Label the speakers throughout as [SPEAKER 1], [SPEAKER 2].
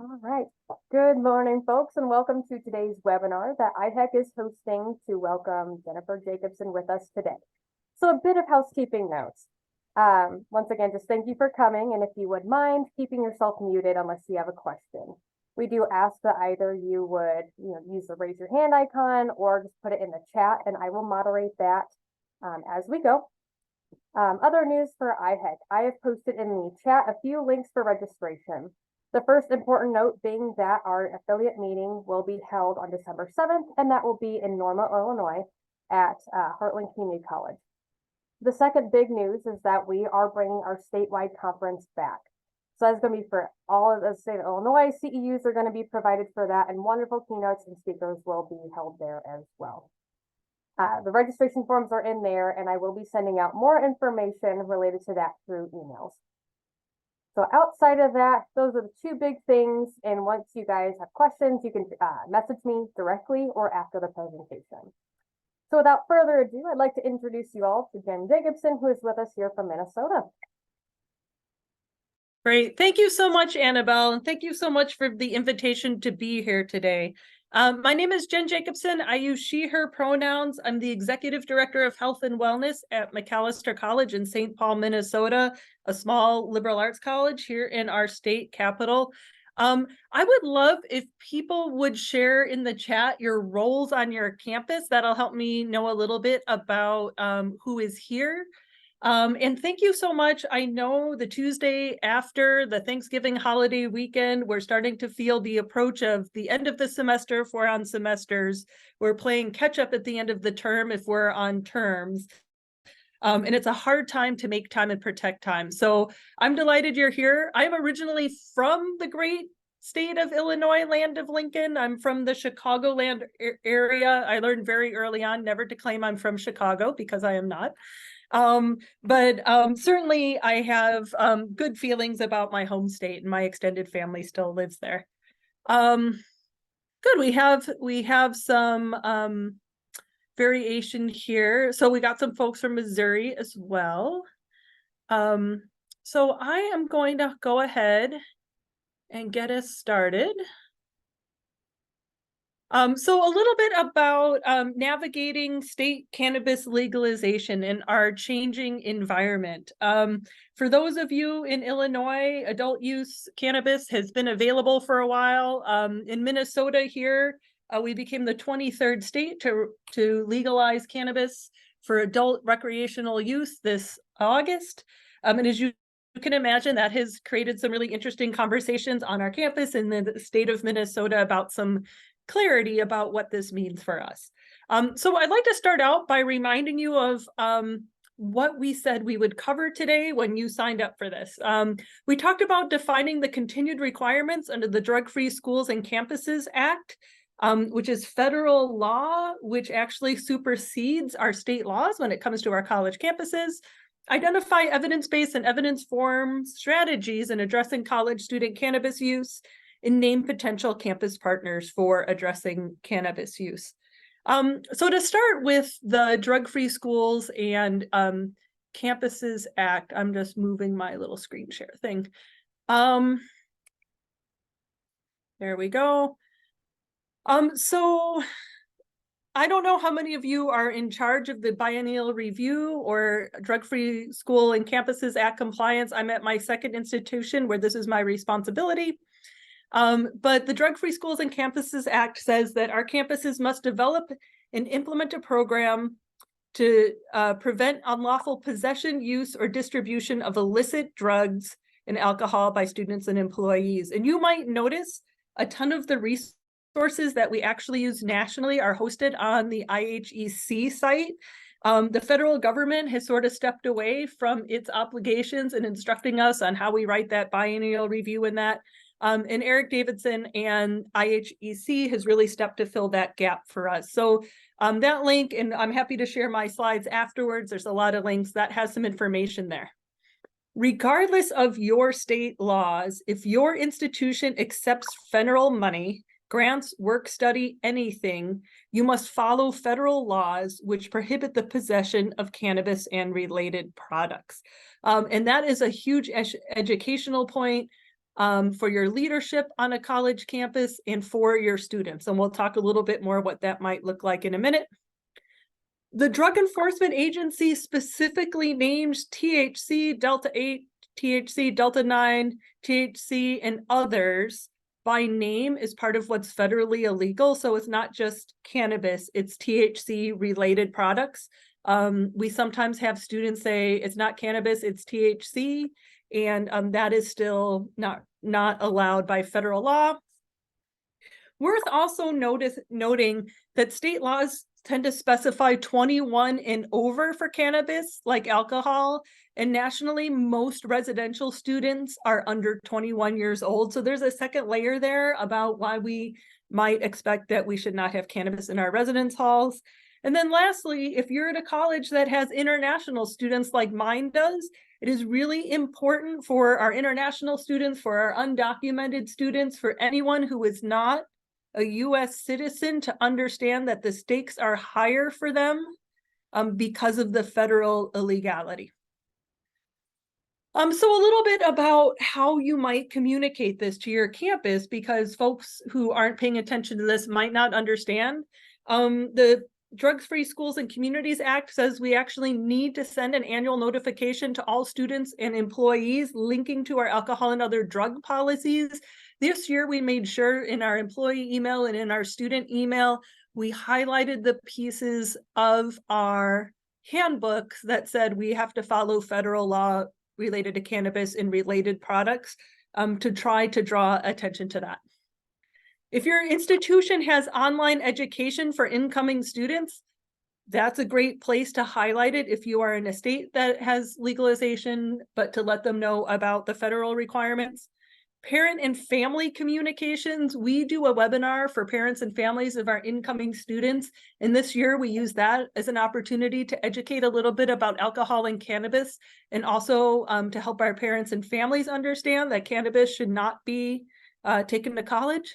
[SPEAKER 1] All right. Good morning, folks, and welcome to today's webinar that IHEC is hosting to welcome Jennifer Jacobsen with us today. So a bit of housekeeping notes. Once again, just thank you for coming, and if you would mind keeping yourself muted unless you have a question. We do ask that either you would use the raise your hand icon or just put it in the chat, and I will moderate that as we go. Other news for IHEC. I have posted in the chat a few links for registration. The first important note being that our affiliate meeting will be held on December 7th, and that will be in Norma, Illinois at Heartland Community College. The second big news is that we are bringing our statewide conference back. So that's going to be for all of the state of Illinois. CEUs are going to be provided for that, and wonderful keynotes and speakers will be held there as well. The registration forms are in there, and I will be sending out more information related to that through emails. So outside of that, those are the two big things. And once you guys have questions, you can message me directly or after the presentation. So without further ado, I'd like to introduce you all to Jen Jacobsen, who is with us here from Minnesota.
[SPEAKER 2] Great. Thank you so much, Annabelle. And thank you so much for the invitation to be here today. My name is Jen Jacobsen. I use she, her pronouns. I'm the Executive Director of Health and Wellness at McAllister College in St. Paul, Minnesota, a small liberal arts college here in our state capital. I would love if people would share in the chat your roles on your campus. That'll help me know a little bit about who is here. And thank you so much. I know the Tuesday after the Thanksgiving holiday weekend, we're starting to feel the approach of the end of the semester if we're on semesters. We're playing catch up at the end of the term if we're on terms. And it's a hard time to make time and protect time. So I'm delighted you're here. I'm originally from the great state of Illinois, land of Lincoln. I'm from the Chicagoland area. I learned very early on never to claim I'm from Chicago because I am not. But certainly I have good feelings about my home state, and my extended family still lives there. Good. We have some variation here. So we got some folks from Missouri as well. So I am going to go ahead and get us started. So a little bit about navigating state cannabis legalization in our changing environment. For those of you in Illinois, adult use cannabis has been available for a while. In Minnesota here, we became the 23rd state to legalize cannabis for adult recreational use this August. And as you can imagine, that has created some really interesting conversations on our campus in the state of Minnesota about some clarity about what this means for us. So I'd like to start out by reminding you of what we said we would cover today when you signed up for this. We talked about defining the continued requirements under the Drug-Free Schools and Campuses Act, which is federal law, which actually supersedes our state laws when it comes to our college campuses. Identify evidence-based and evidence-informed strategies in addressing college student cannabis use, and name potential campus partners for addressing cannabis use. So to start with the Drug-Free Schools and Campuses Act, I'm just moving my little screen share thing. There we go. So I don't know how many of you are in charge of the biennial review or Drug-Free School and Campuses Act compliance. I'm at my second institution where this is my responsibility. But the Drug-Free Schools and Campuses Act says that our campuses must develop and implement a program to prevent unlawful possession, use, or distribution of illicit drugs and alcohol by students and employees. And you might notice a ton of the resources that we actually use nationally are hosted on the IHEC site. The federal government has sort of stepped away from its obligations in instructing us on how we write that biennial review and that. And Eric Davidson and IHEC has really stepped to fill that gap for us. So that link, and I'm happy to share my slides afterwards. There's a lot of links that has some information there. Regardless of your state laws, if your institution accepts federal money, grants, work study, anything, you must follow federal laws which prohibit the possession of cannabis and related products. And that is a huge educational point. for your leadership on a college campus, and for your students. And we'll talk a little bit more what that might look like in a minute. The Drug Enforcement Agency specifically names THC, Delta 8, THC, Delta 9, THC, and others by name as part of what's federally illegal. So it's not just cannabis, it's THC related products. We sometimes have students say it's not cannabis, it's THC, and that is still not allowed by federal law. Worth also noting that state laws tend to specify 21 and over for cannabis, like alcohol, and nationally, most residential students are under 21 years old. So there's a second layer there about why we might expect that we should not have cannabis in our residence halls. And then lastly, if you're at a college that has international students like mine does, it is really important for our international students, for our undocumented students, for anyone who is not a US citizen to understand that the stakes are higher for them because of the federal illegality. So a little bit about how you might communicate this to your campus, because folks who aren't paying attention to this might not understand. The Drugs-Free Schools and Communities Act says we actually need to send an annual notification to all students and employees linking to our alcohol and other drug policies. This year, we made sure in our employee email and in our student email, we highlighted the pieces of our handbooks that said we have to follow federal law related to cannabis and related products to try to draw attention to that. If your institution has online education for incoming students, that's a great place to highlight it if you are in a state that has legalization, but to let them know about the federal requirements. Parent and family communications, we do a webinar for parents and families of our incoming students. And this year we use that as an opportunity to educate a little bit about alcohol and cannabis, and also to help our parents and families understand that cannabis should not be taken to college.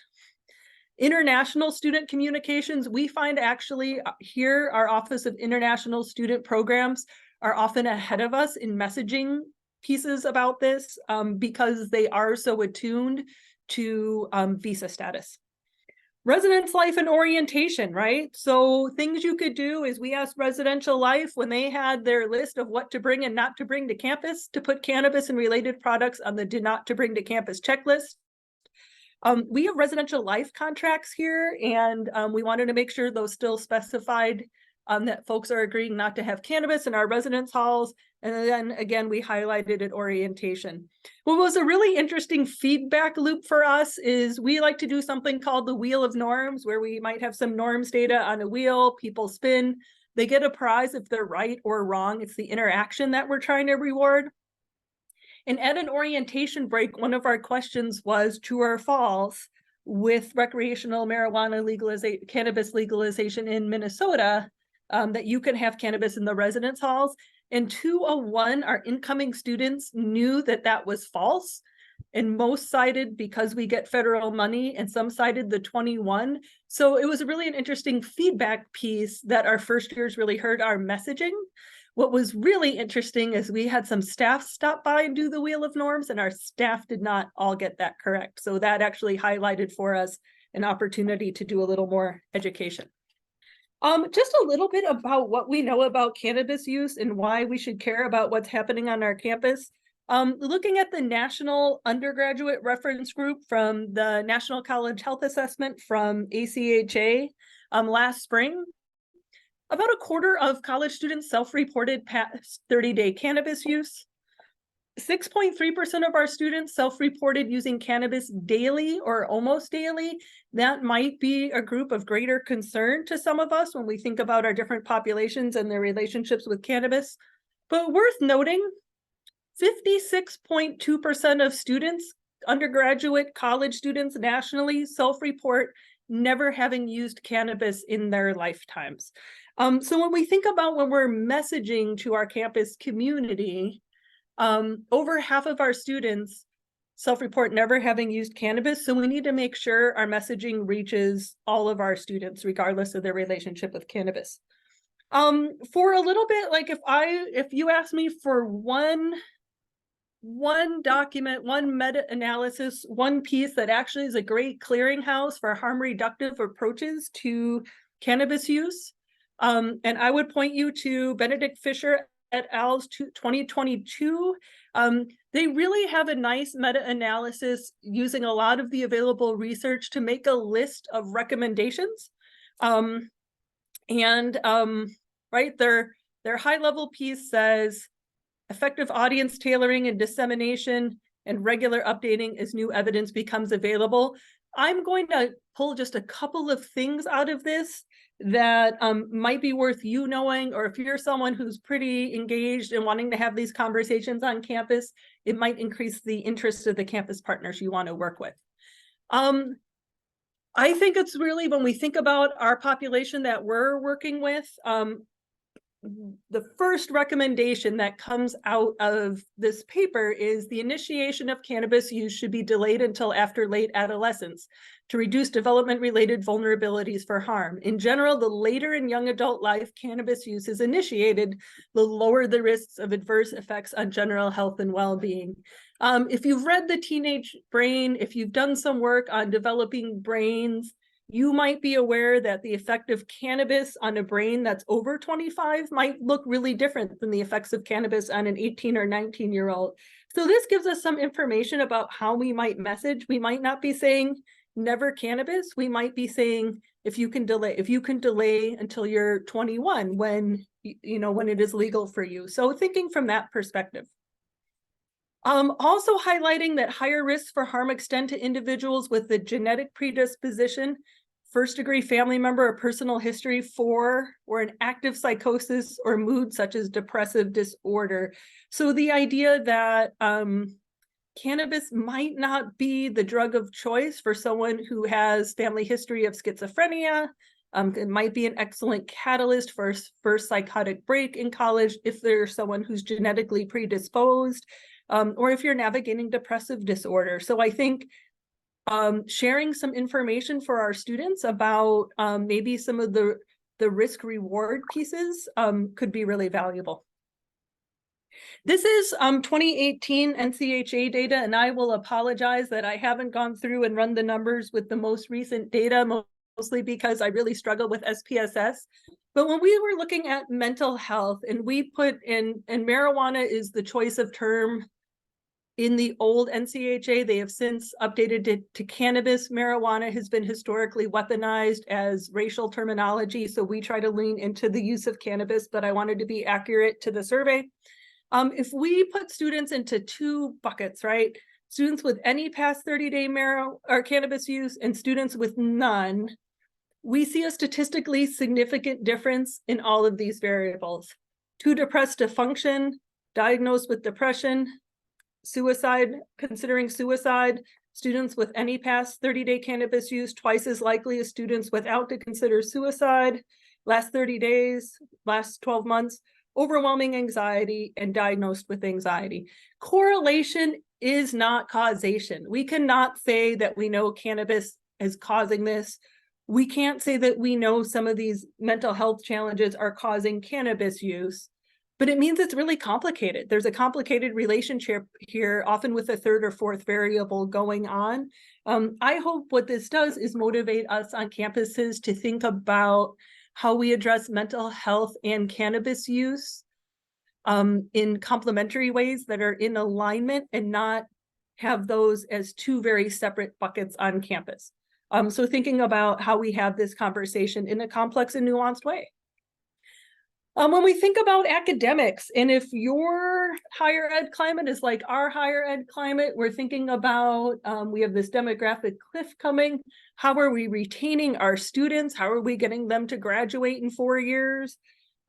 [SPEAKER 2] International student communications, we find actually here our Office of International Student Programs are often ahead of us in messaging pieces about this because they are so attuned to visa status. Residence life and orientation, right? So things you could do is we asked Residential Life when they had their list of what to bring and not to bring to campus to put cannabis and related products on the did not to bring to campus checklist. We have Residential Life contracts here, and we wanted to make sure those still specified that folks are agreeing not to have cannabis in our residence halls. And then again, we highlighted at orientation. What was a really interesting feedback loop for us is we like to do something called the Wheel of Norms, where we might have some norms data on a wheel, people spin, they get a prize if they're right or wrong. It's the interaction that we're trying to reward. And at an orientation break, one of our questions was true or false with recreational marijuana legalization, cannabis legalization in Minnesota, that you can have cannabis in the residence halls. And 201, our incoming students knew that that was false. And most cited because we get federal money, and some cited the 21. So it was really an interesting feedback piece that our first years really heard our messaging. What was really interesting is we had some staff stop by and do the Wheel of Norms, and our staff did not all get that correct. So that actually highlighted for us an opportunity to do a little more education. Just a little bit about what we know about cannabis use and why we should care about what's happening on our campus. Looking at the National Undergraduate Reference Group from the National College Health Assessment from ACHA last spring, about a quarter of college students self-reported past 30-day cannabis use. 6.3% of our students self-reported using cannabis daily or almost daily. That might be a group of greater concern to some of us when we think about our different populations and their relationships with cannabis. But worth noting, 56.2% of students, undergraduate college students nationally, self-report never having used cannabis in their lifetimes. So when we think about when we're messaging to our campus community, over half of our students self-report never having used cannabis. So we need to make sure our messaging reaches all of our students, regardless of their relationship with cannabis. For a little bit, like if you ask me for one one document, one meta-analysis, one piece that actually is a great clearinghouse for harm reductive approaches to cannabis use. And I would point you to Benedict Fisher et al.'s 2022. They really have a nice meta-analysis using a lot of the available research to make a list of recommendations. Right, their high-level piece says, effective audience tailoring and dissemination and regular updating as new evidence becomes available. I'm going to pull just a couple of things out of this that might be worth you knowing, or if you're someone who's pretty engaged and wanting to have these conversations on campus, it might increase the interest of the campus partners you want to work with. I think it's really, when we think about our population that we're working with, the first recommendation that comes out of this paper is the initiation of cannabis use should be delayed until after late adolescence to reduce development-related vulnerabilities for harm. In general, the later in young adult life cannabis use is initiated, the lower the risks of adverse effects on general health and well-being. If you've read The Teenage Brain, if you've done some work on developing brains, you might be aware that the effect of cannabis on a brain that's over 25 might look really different than the effects of cannabis on an 18 or 19-year-old. So this gives us some information about how we might message. We might not be saying never cannabis. We might be saying if you can delay until you're 21 when when it is legal for you. So thinking from that perspective. Also highlighting that higher risks for harm extend to individuals with the genetic predisposition, first-degree family member or personal history for, or an active psychosis or mood such as depressive disorder. So the idea that cannabis might not be the drug of choice for someone who has family history of schizophrenia. It might be an excellent catalyst for psychotic break in college if there's someone who's genetically predisposed. Or if you're navigating depressive disorder. So I think sharing some information for our students about maybe some of the risk reward pieces could be really valuable. This is 2018 NCHA data, and I will apologize that I haven't gone through and run the numbers with the most recent data, mostly because I really struggle with SPSS. But when we were looking at mental health, and we put in, and marijuana is the choice of term in the old NCHA, they have since updated it to cannabis. Marijuana has been historically weaponized as racial terminology, so we try to lean into the use of cannabis, but I wanted to be accurate to the survey. If we put students into two buckets, right? Students with any past 30-day cannabis use and students with none, we see a statistically significant difference in all of these variables. Too depressed to function, diagnosed with depression, suicide, considering suicide, students with any past 30-day cannabis use twice as likely as students without to consider suicide, last 30 days, last 12 months, overwhelming anxiety, and diagnosed with anxiety. Correlation is not causation. We cannot say that we know cannabis is causing this. We can't say that we know some of these mental health challenges are causing cannabis use, but it means it's really complicated. There's a complicated relationship here, often with a third or fourth variable going on. I hope what this does is motivate us on campuses to think about how we address mental health and cannabis use in complementary ways that are in alignment and not have those as two very separate buckets on campus. So thinking about how we have this conversation in a complex and nuanced way. When we think about academics, and if your higher ed climate is like our higher ed climate, we're thinking about, we have this demographic cliff coming. How are we retaining our students? How are we getting them to graduate in 4 years?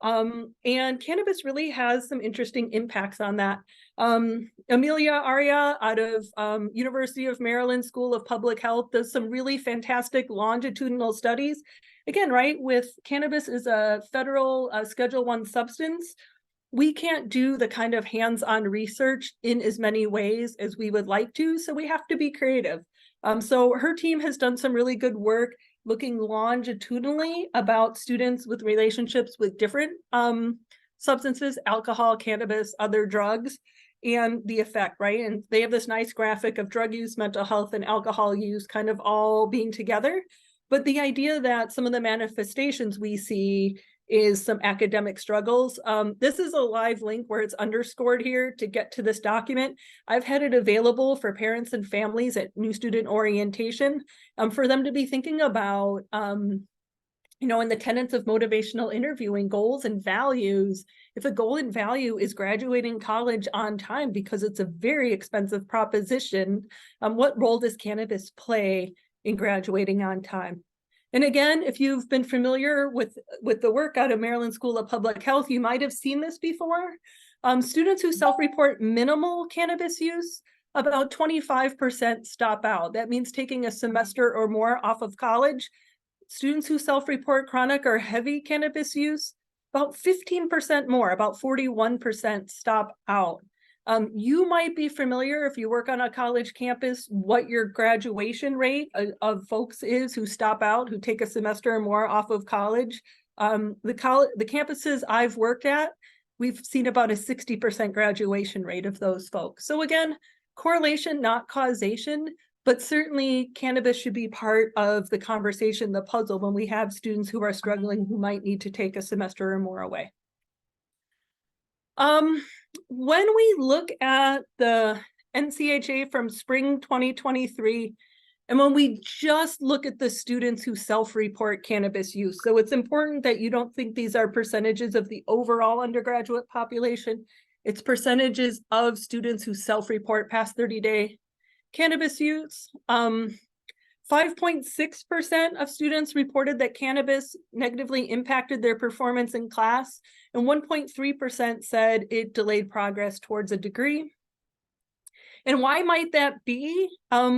[SPEAKER 2] And cannabis really has some interesting impacts on that. Amelia Arya out of University of Maryland School of Public Health does some really fantastic longitudinal studies. Again, right, with cannabis is a federal Schedule I substance, we can't do the kind of hands-on research in as many ways as we would like to, so we have to be creative. So her team has done some really good work looking longitudinally about students with relationships with different substances, alcohol, cannabis, other drugs. and the effect, right? And they have this nice graphic of drug use, mental health, and alcohol use kind of all being together. But the idea that some of the manifestations we see is some academic struggles. This is a live link where it's underscored here to get to this document. I've had it available for parents and families at new student orientation for them to be thinking about, in the tenets of motivational interviewing, goals and values. If a goal and value is graduating college on time because it's a very expensive proposition, what role does cannabis play in graduating on time? And again, if you've been familiar with the work out of Maryland School of Public Health, you might have seen this before. Students who self-report minimal cannabis use, about 25% stop out. That means taking a semester or more off of college. Students who self-report chronic or heavy cannabis use, about 15% more, about 41% stop out. You might be familiar, if you work on a college campus, what your graduation rate of folks is who stop out, who take a semester or more off of college. The campuses I've worked at, we've seen about a 60% graduation rate of those folks. So again, correlation, not causation, but certainly cannabis should be part of the conversation, the puzzle, when we have students who are struggling, who might need to take a semester or more away. When we look at the NCHA from spring 2023, and when we just look at the students who self-report cannabis use, so it's important that you don't think these are percentages of the overall undergraduate population. It's percentages of students who self-report past 30-day cannabis use. 5.6% of students reported that cannabis negatively impacted their performance in class, and 1.3% said it delayed progress towards a degree. And why might that be?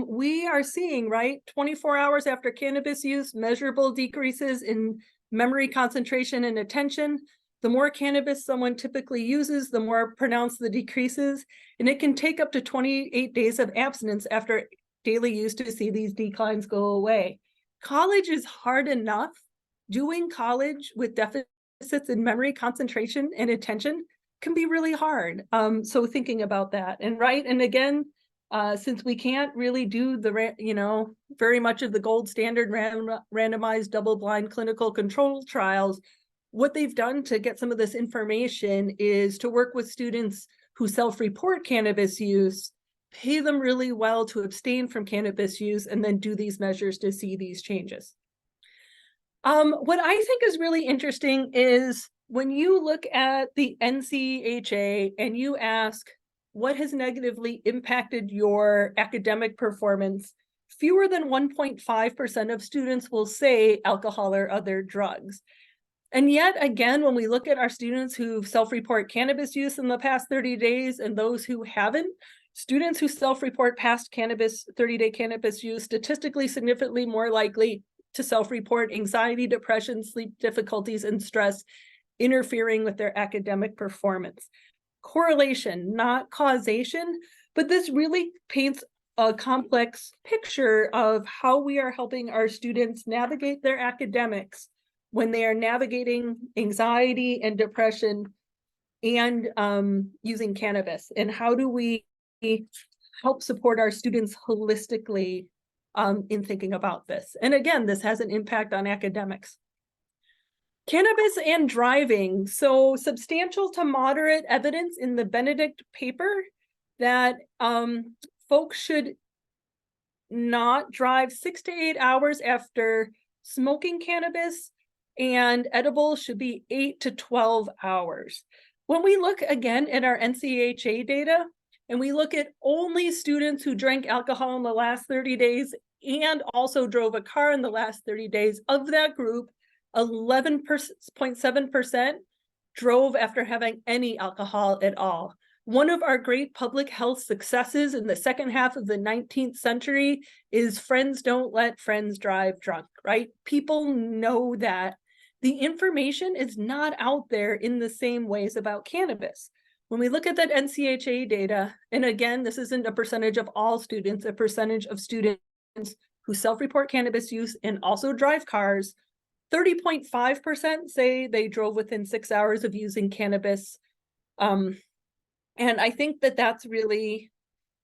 [SPEAKER 2] We are seeing, right, 24 hours after cannabis use, measurable decreases in memory, concentration, and attention. The more cannabis someone typically uses, the more pronounced the decreases, and it can take up to 28 days of abstinence after daily use to see these declines go away. College is hard enough. Doing college with deficits in memory, concentration, and attention can be really hard. So thinking about that, and again, since we can't really do the very much of the gold standard randomized double-blind clinical control trials, what they've done to get some of this information is to work with students who self-report cannabis use, pay them really well to abstain from cannabis use, and then do these measures to see these changes. What I think is really interesting is when you look at the NCHA and you ask, what has negatively impacted your academic performance? Fewer than 1.5% of students will say alcohol or other drugs. And yet again, when we look at our students who self-report cannabis use in the past 30 days and those who haven't, students who self-report past 30-day cannabis use, statistically significantly more likely to self-report anxiety, depression, sleep difficulties, and stress interfering with their academic performance. Correlation, not causation, but this really paints a complex picture of how we are helping our students navigate their academics when they are navigating anxiety and depression and using cannabis, and how do we help support our students holistically in thinking about this. And again, this has an impact on academics. Cannabis and driving. So substantial to moderate evidence in the Benedict paper that folks should not drive 6 to 8 hours after smoking cannabis, and edibles should be 8 to 12 hours. When we look again at our NCHA data, and we look at only students who drank alcohol in the last 30 days and also drove a car in the last 30 days, of that group, 11.7% drove after having any alcohol at all. One of our great public health successes in the second half of the 19th century is friends don't let friends drive drunk, right? People know that. The information is not out there in the same ways about cannabis. When we look at that NCHA data, and again, this isn't a percentage of all students, a percentage of students who self-report cannabis use and also drive cars, 30.5% say they drove within 6 hours of using cannabis. And I think that that's really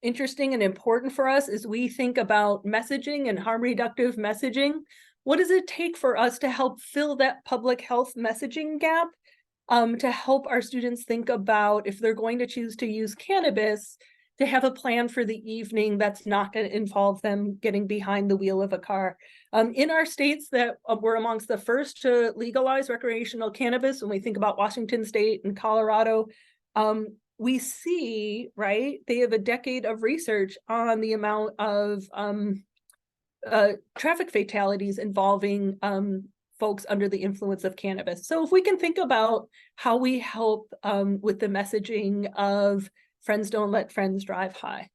[SPEAKER 2] interesting and important for us as we think about messaging and harm reductive messaging. What does it take for us to help fill that public health messaging gap, to help our students think about if they're going to choose to use cannabis, to have a plan for the evening that's not going to involve them getting behind the wheel of a car. In our states that were amongst the first to legalize recreational cannabis, when we think about Washington State and Colorado, we see, right, they have a decade of research on the amount of traffic fatalities involving folks under the influence of cannabis. So if we can think about how we help with the messaging of friends don't let friends drive high.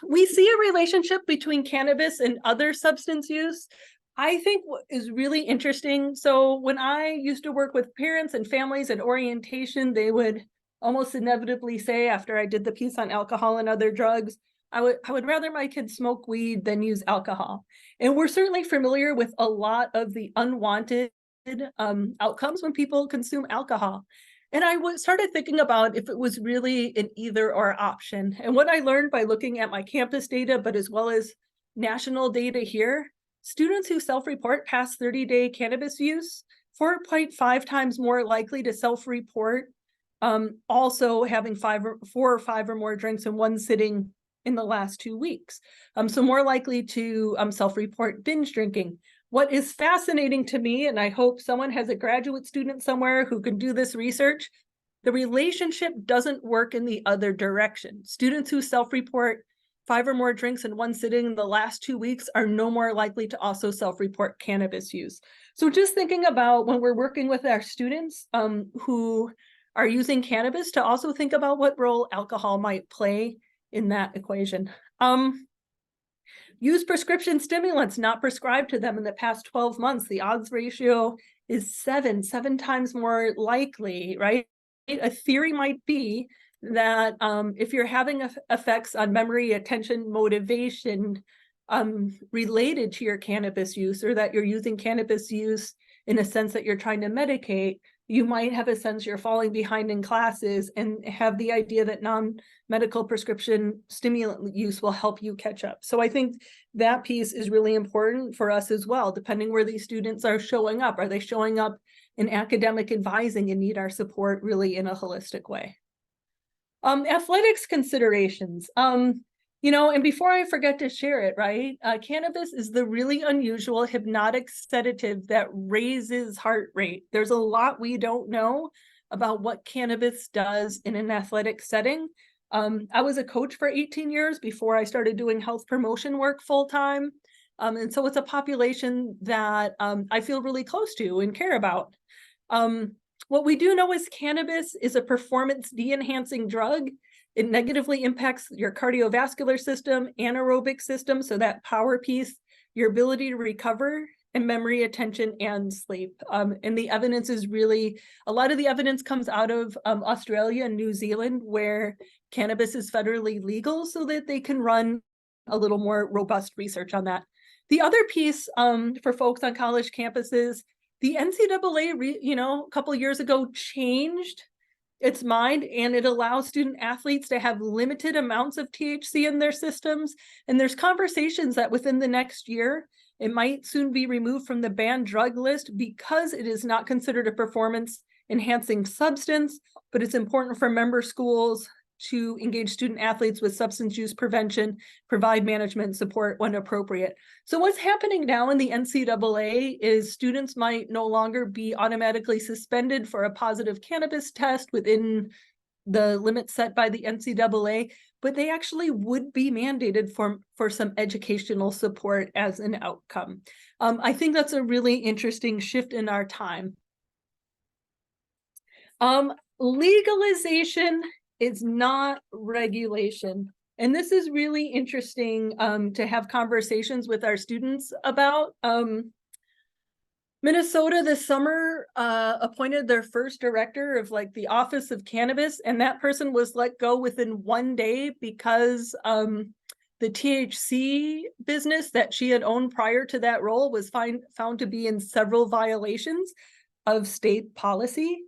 [SPEAKER 2] We see a relationship between cannabis and other substance use. I think what is really interesting. So when I used to work with parents and families at orientation, they would almost inevitably say, after I did the piece on alcohol and other drugs, I would rather my kids smoke weed than use alcohol. And we're certainly familiar with a lot of the unwanted outcomes when people consume alcohol. And I started thinking about if it was really an either or option. And what I learned by looking at my campus data, but as well as national data here, students who self-report past 30-day cannabis use, 4.5 times more likely to self-report also having 4 or 5 or more drinks in one sitting in the last 2 weeks. So more likely to self-report binge drinking. What is fascinating to me, and I hope someone has a graduate student somewhere who can do this research, the relationship doesn't work in the other direction. Students who self-report 5 or more drinks in one sitting in the last 2 weeks are no more likely to also self-report cannabis use. So just thinking about when we're working with our students who are using cannabis, to also think about what role alcohol might play in that equation. Use prescription stimulants not prescribed to them in the past 12 months. The odds ratio is seven times more likely, right? A theory might be that if you're having effects on memory, attention, motivation related to your cannabis use, or that you're using cannabis use in a sense that you're trying to medicate, you might have a sense you're falling behind in classes and have the idea that non-medical prescription stimulant use will help you catch up. So I think that piece is really important for us as well, depending where these students are showing up. Are they showing up in academic advising and need our support really in a holistic way? Athletics considerations. And before I forget to share it, right? Cannabis is the really unusual hypnotic sedative that raises heart rate. There's a lot we don't know about what cannabis does in an athletic setting. I was a coach for 18 years before I started doing health promotion work full time. And so it's a population that I feel really close to and care about. What we do know is cannabis is a performance de-enhancing drug. It negatively impacts your cardiovascular system, anaerobic system, so that power piece, your ability to recover, and memory, attention, and sleep. And the evidence is really, a lot of the evidence comes out of Australia and New Zealand, where cannabis is federally legal, so that they can run a little more robust research on that. The other piece for folks on college campuses, the NCAA, a couple of years ago changed its mind, and it allows student athletes to have limited amounts of THC in their systems. And there's conversations that within the next year, it might soon be removed from the banned drug list because it is not considered a performance enhancing substance, but it's important for member schools to engage student athletes with substance use prevention, provide management support when appropriate. So what's happening now in the NCAA is students might no longer be automatically suspended for a positive cannabis test within the limits set by the NCAA, but they actually would be mandated for some educational support as an outcome. I think that's a really interesting shift in our time. Legalization is not regulation. And this is really interesting to have conversations with our students about. Minnesota this summer appointed their first director of the Office of Cannabis, and that person was let go within 1 day because the THC business that she had owned prior to that role was found to be in several violations of state policy.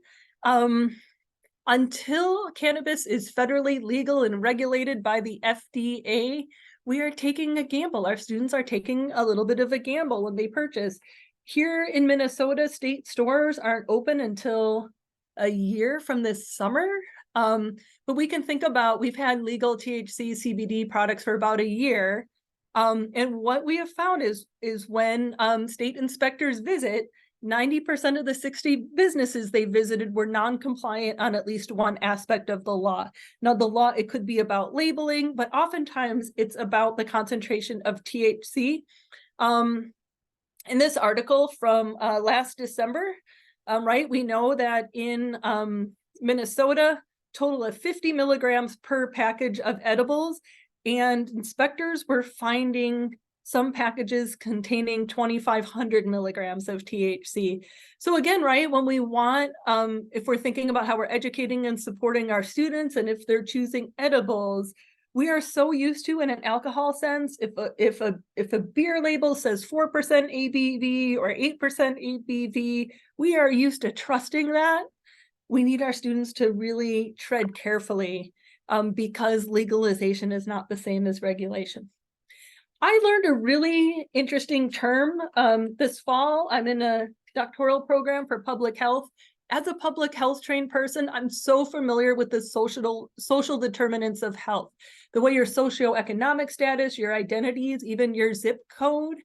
[SPEAKER 2] Until cannabis is federally legal and regulated by the FDA, we are taking a gamble. Our students are taking a little bit of a gamble when they purchase. Here in Minnesota, state stores aren't open until a year from this summer. But we can think about, we've had legal THC CBD products for about a year. And what we have found is when state inspectors visit, 90% of the 60 businesses they visited were non-compliant on at least one aspect of the law. Now, the law, it could be about labeling, but oftentimes it's about the concentration of THC. In this article from last December, right, we know that in Minnesota, total of 50 milligrams per package of edibles, and inspectors were finding some packages containing 2,500 milligrams of THC. So again, right, when we want, if we're thinking about how we're educating and supporting our students, and if they're choosing edibles, we are so used to, in an alcohol sense, if a beer label says 4% ABV or 8% ABV, we are used to trusting that. We need our students to really tread carefully, because legalization is not the same as regulation. I learned a really interesting term this fall. I'm in a doctoral program for public health. As a public health trained person, I'm so familiar with the social determinants of health. The way your socioeconomic status, your identities, even your zip code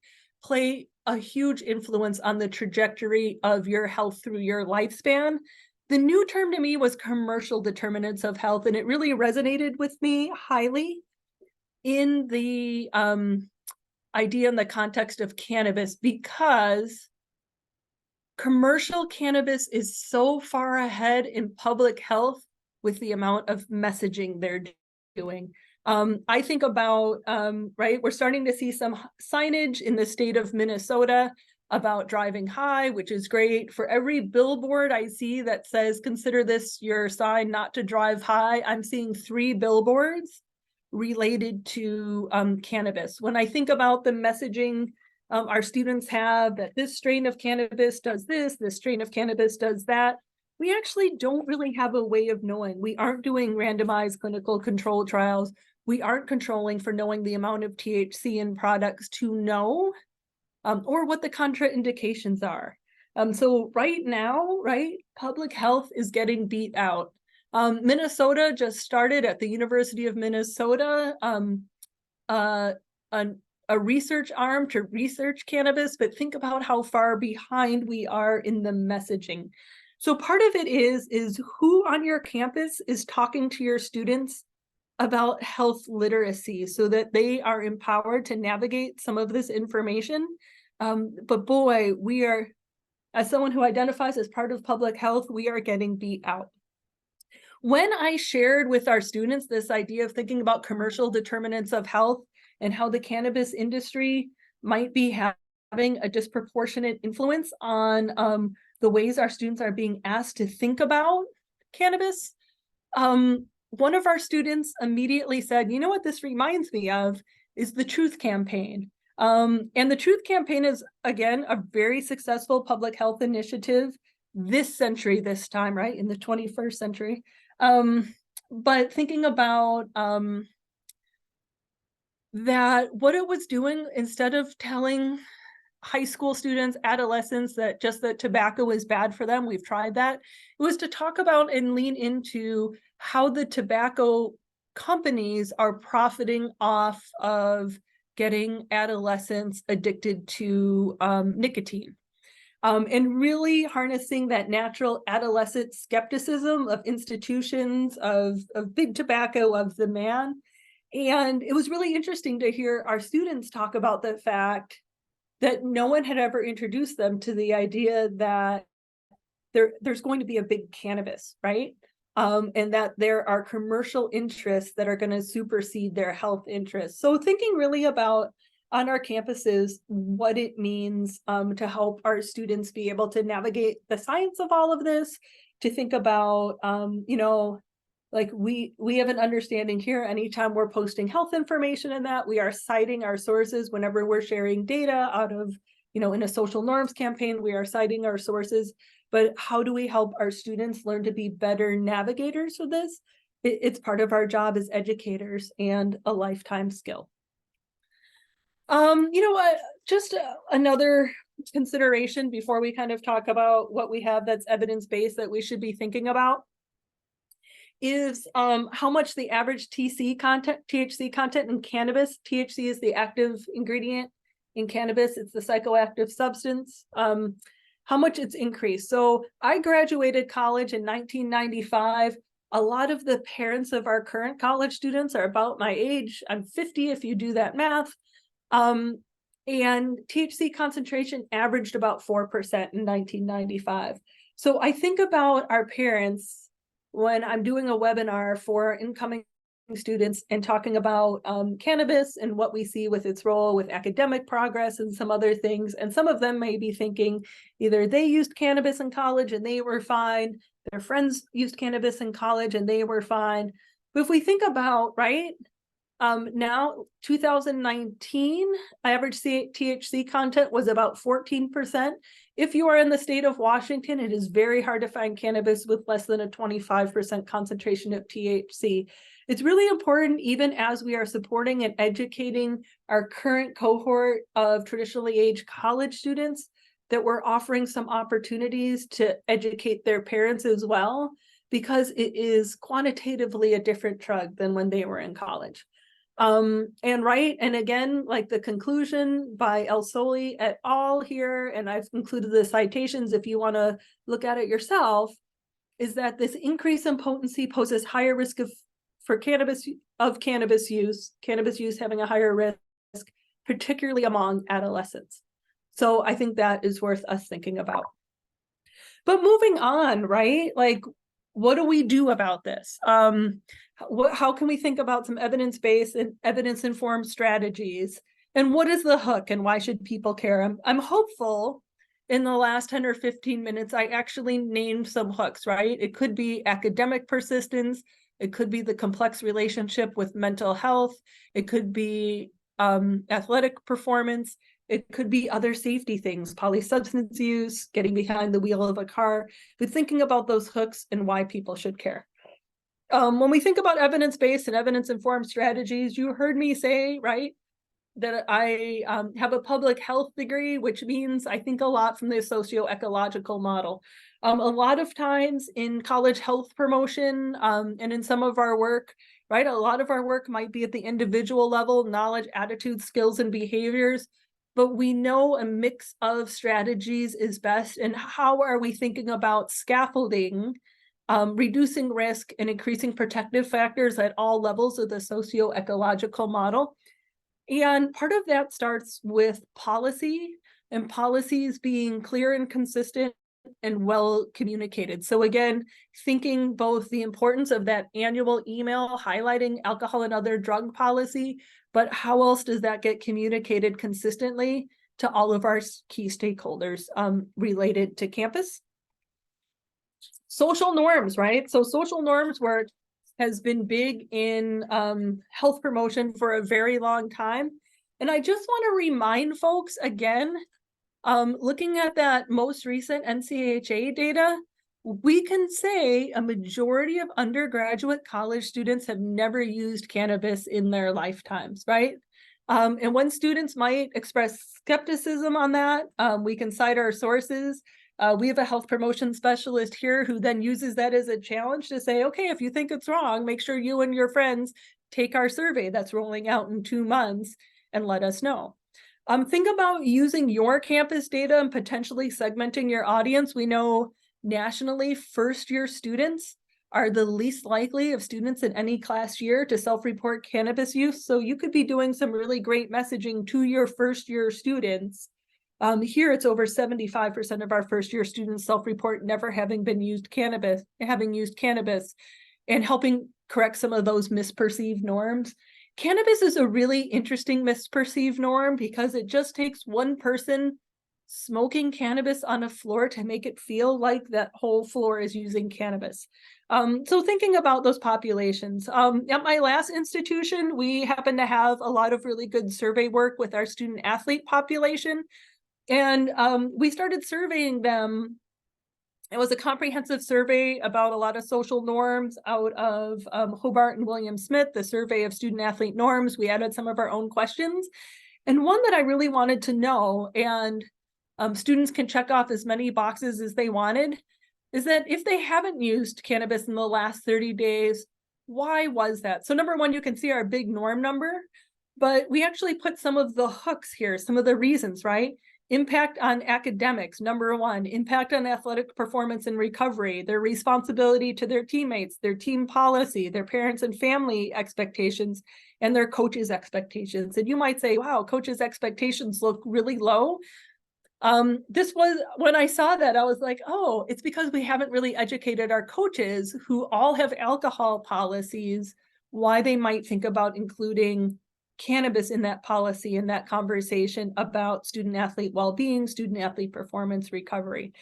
[SPEAKER 2] play a huge influence on the trajectory of your health through your lifespan. The new term to me was commercial determinants of health, and it really resonated with me highly in the idea in the context of cannabis, because commercial cannabis is so far ahead in public health with the amount of messaging they're doing. I think about, right, we're starting to see some signage in the state of Minnesota about driving high, which is great. For every billboard I see that says, consider this your sign not to drive high, I'm seeing 3 billboards related to cannabis. When I think about the messaging our students have, that this strain of cannabis does this strain of cannabis does that, we actually don't really have a way of knowing. We aren't doing randomized clinical control trials. We aren't controlling for knowing the amount of THC in products to know, or what the contraindications are. So right now, right, public health is getting beat out. Minnesota just started at the University of Minnesota a research arm to research cannabis, but think about how far behind we are in the messaging. So part of it is who on your campus is talking to your students about health literacy so that they are empowered to navigate some of this information. But boy, we are, as someone who identifies as part of public health, we are getting beat out. When I shared with our students this idea of thinking about commercial determinants of health and how the cannabis industry might be having a disproportionate influence on the ways our students are being asked to think about cannabis, one of our students immediately said, you know what this reminds me of is the Truth Campaign. And the Truth Campaign is, again, a very successful public health initiative this century, this time, right, in the 21st century. But thinking about that what it was doing, instead of telling high school students, adolescents, that tobacco is bad for them, we've tried that, it was to talk about and lean into how the tobacco companies are profiting off of getting adolescents addicted to nicotine. And really harnessing that natural adolescent skepticism of institutions, of big tobacco, of the man. And it was really interesting to hear our students talk about the fact that no one had ever introduced them to the idea that there's going to be a big cannabis, right? And that there are commercial interests that are going to supersede their health interests. So thinking really about on our campuses what it means to help our students be able to navigate the science of all of this, to think about, you know, like we have an understanding here, anytime we're posting health information in that, we are citing our sources. Whenever we're sharing data out of, you know, in a social norms campaign, we are citing our sources. but how do we help our students learn to be better navigators with this? It's part of our job as educators and a lifetime skill. You know what, just another consideration before we kind of talk about what we have that's evidence-based that we should be thinking about is how much the average THC content in cannabis. THC is the active ingredient in cannabis. It's the psychoactive substance. How much it's increased. So I graduated college in 1995. A lot of the parents of our current college students are about my age. I'm 50 if you do that math. And THC concentration averaged about 4% in 1995. So I think about our parents when I'm doing a webinar for incoming students and talking about cannabis and what we see with its role with academic progress and some other things. And some of them may be thinking either they used cannabis in college and they were fine, their friends used cannabis in college and they were fine. But if we think about, right, now 2019, average THC content was about 14%. If you are in the state of Washington, it is very hard to find cannabis with less than a 25% concentration of THC. It's really important, even as we are supporting and educating our current cohort of traditionally aged college students, that we're offering some opportunities to educate their parents as well, because it is quantitatively a different drug than when they were in college. And again, like the conclusion by El Soli et al. Here, and I've included the citations if you want to look at it yourself, is that this increase in potency poses higher risk for cannabis use having a higher risk, particularly among adolescents. So I think that is worth us thinking about. But moving on, right? Like, what do we do about this? How can we think about some evidence-based and evidence-informed strategies? And what is the hook and why should people care? I'm hopeful in the last 10 or 15 minutes, I actually named some hooks, right? It could be academic persistence. It could be the complex relationship with mental health. It could be athletic performance. It could be other safety things, polysubstance use, getting behind the wheel of a car, but thinking about those hooks and why people should care. When we think about evidence-based and evidence-informed strategies, you heard me say, right, that I have a public health degree, which means I think a lot from the socio-ecological model. A lot of times in college health promotion and in some of our work, right, a lot of our work might be at the individual level, knowledge, attitudes, skills, and behaviors, but we know a mix of strategies is best. And how are we thinking about scaffolding, reducing risk and increasing protective factors at all levels of the socio-ecological model? And part of that starts with policy, and policies being clear and consistent and well communicated. So again, thinking both the importance of that annual email highlighting alcohol and other drug policy, but how else does that get communicated consistently to all of our key stakeholders related to campus? Social norms, right? So social norms work has been big in health promotion for a very long time. And I just want to remind folks again, looking at that most recent NCHA data, we can say a majority of undergraduate college students have never used cannabis in their lifetimes, right? And when students might express skepticism on that, we can cite our sources. We have a health promotion specialist here who then uses that as a challenge to say, okay, if you think it's wrong, make sure you and your friends take our survey that's rolling out in 2 months and let us know. Think about using your campus data and potentially segmenting your audience. We know nationally, first-year students are the least likely of students in any class year to self-report cannabis use. So you could be doing some really great messaging to your first-year students. Here, it's over 75% of our first-year students self-report never having used cannabis, and helping correct some of those misperceived norms. Cannabis is a really interesting misperceived norm because it just takes one person smoking cannabis on a floor to make it feel like that whole floor is using cannabis. So thinking about those populations. At my last institution, we happen to have a lot of really good survey work with our student athlete population. And we started surveying them It was a comprehensive survey about a lot of social norms out of Hobart and William Smith, the survey of student athlete norms. We added some of our own questions. And one that I really wanted to know, and students can check off as many boxes as they wanted, is that if they haven't used cannabis in the last 30 days, why was that? So number one, you can see our big norm number, but we actually put some of the hooks here, some of the reasons, right? Impact on academics, number one, impact on athletic performance and recovery, their responsibility to their teammates, their team policy, their parents and family expectations, and their coaches' expectations. And you might say, wow, coaches' expectations look really low. This was, when I saw that, I was like, oh, it's because we haven't really educated our coaches, who all have alcohol policies, why they might think about including cannabis in that policy, in that conversation about student athlete well-being, student athlete performance, recovery.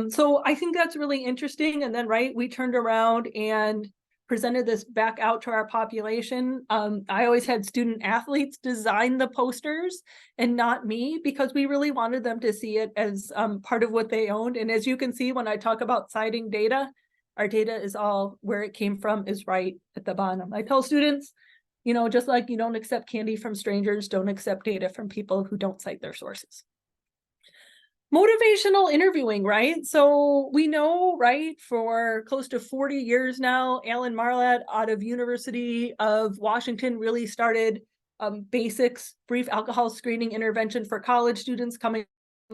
[SPEAKER 2] So I think that's really interesting. And then, right, we turned around and presented this back out to our population. I always had student athletes design the posters and not me, because we really wanted them to see it as part of what they owned. And as you can see, when I talk about citing data, our data is all where it came from is right at the bottom. I tell students, you know, just like you don't accept candy from strangers, don't accept data from people who don't cite their sources. Motivational interviewing, right? So we know, right, for close to 40 years now, Alan Marlatt out of University of Washington really started basics, brief alcohol screening intervention for college students coming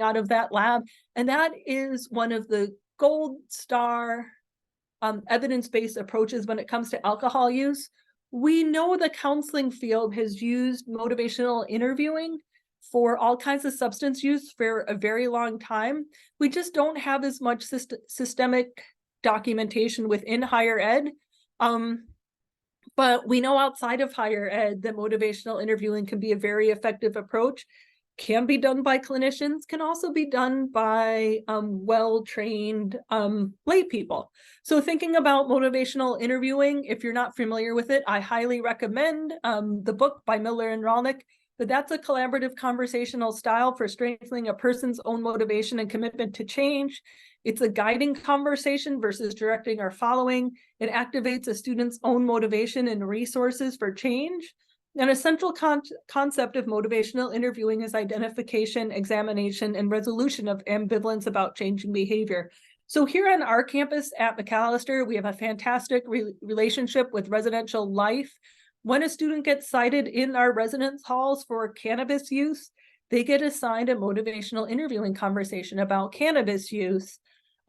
[SPEAKER 2] out of that lab. And that is one of the gold star evidence-based approaches when it comes to alcohol use. We know the counseling field has used motivational interviewing for all kinds of substance use for a very long time. We just don't have as much systemic documentation within higher ed. But we know outside of higher ed that motivational interviewing can be a very effective approach, can be done by clinicians, can also be done by well-trained lay people. So thinking about motivational interviewing, if you're not familiar with it, I highly recommend the book by Miller and Rolnick. But that's a collaborative conversational style for strengthening a person's own motivation and commitment to change. It's a guiding conversation versus directing or following. It activates a student's own motivation and resources for change. And a central concept of motivational interviewing is identification, examination, and resolution of ambivalence about changing behavior. So here on our campus at Macalester, we have a fantastic relationship with residential life. When a student gets cited in our residence halls for cannabis use, they get assigned a motivational interviewing conversation about cannabis use,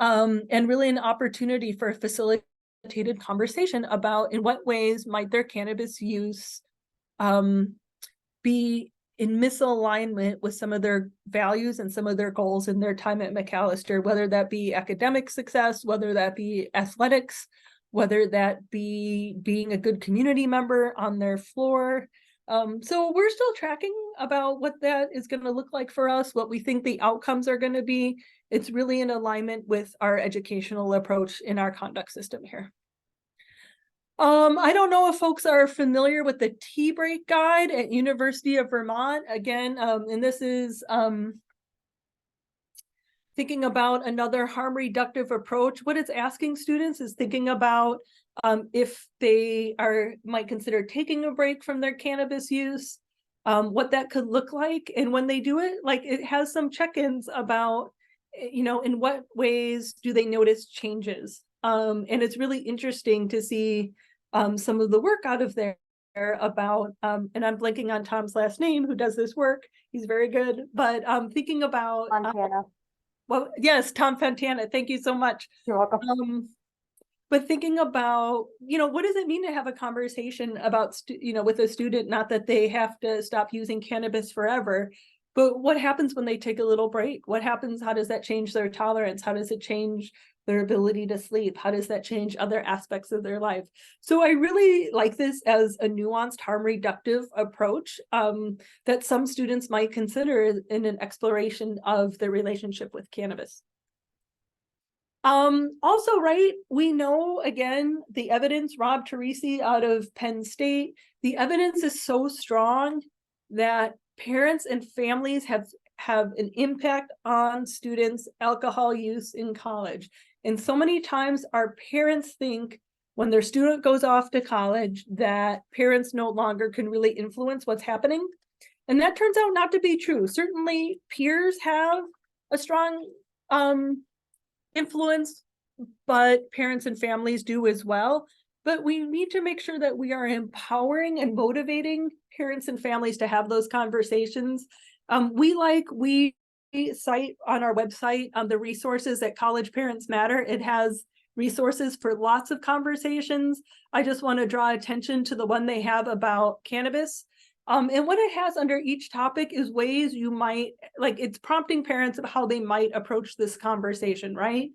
[SPEAKER 2] and really an opportunity for a facilitated conversation about in what ways might their cannabis use be in misalignment with some of their values and some of their goals in their time at Macalester, whether that be academic success, whether that be athletics, whether that be being a good community member on their floor. So we're still tracking about what that is going to look like for us, what we think the outcomes are going to be. It's really in alignment with our educational approach in our conduct system here. I don't know if folks are familiar with the tea break guide at University of Vermont. Again, and this is thinking about another harm reductive approach. What it's asking students is thinking about if they might consider taking a break from their cannabis use, what that could look like. And when they do it, like it has some check-ins about, you know, in what ways do they notice changes? And it's really interesting to see some of the work out of there about, and I'm blanking on Tom's last name, who does this work. He's very good, but thinking about
[SPEAKER 1] Montana.
[SPEAKER 2] well, yes, Tom Fantana, thank you so much.
[SPEAKER 1] You're welcome.
[SPEAKER 2] But thinking about, you know, what does it mean to have a conversation about, you know, with a student, not that they have to stop using cannabis forever, but what happens when they take a little break? What happens? How does that change their tolerance? How does it change their ability to sleep? How does that change other aspects of their life? So I really like this as a nuanced harm reductive approach that some students might consider in an exploration of their relationship with cannabis. Also, right, we know, again, the evidence, Rob Teresi out of Penn State, the evidence is so strong that parents and families have an impact on students' alcohol use in college. And so many times our parents think when their student goes off to college that parents no longer can really influence what's happening. And that turns out not to be true. Certainly peers have a strong influence, but parents and families do as well. But we need to make sure that we are empowering and motivating parents and families to have those conversations. We cite on our website the resources that College Parents Matter. It has resources for lots of conversations. I just want to draw attention to the one they have about cannabis. And what it has under each topic is ways you might, like, it's prompting parents of how they might approach this conversation, right?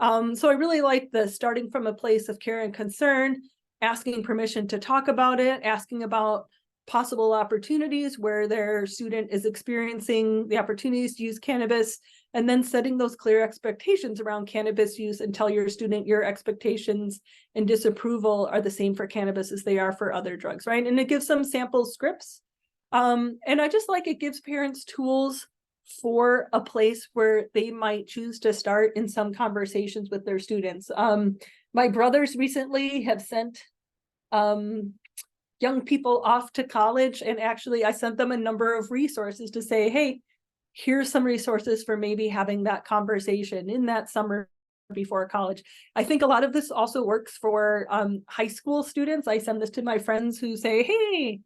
[SPEAKER 2] So I really like the starting from a place of care and concern, asking permission to talk about it, asking about possible opportunities where their student is experiencing the opportunities to use cannabis, and then setting those clear expectations around cannabis use and tell your student your expectations and disapproval are the same for cannabis as they are for other drugs, right? And it gives some sample scripts. And I just like it gives parents tools for a place where they might choose to start in some conversations with their students. My brothers recently have sent young people off to college, and actually I sent them a number of resources to say, hey, here's some resources for maybe having that conversation in that summer before college. I think a lot of this also works for high school students. I send this to my friends who say, hey,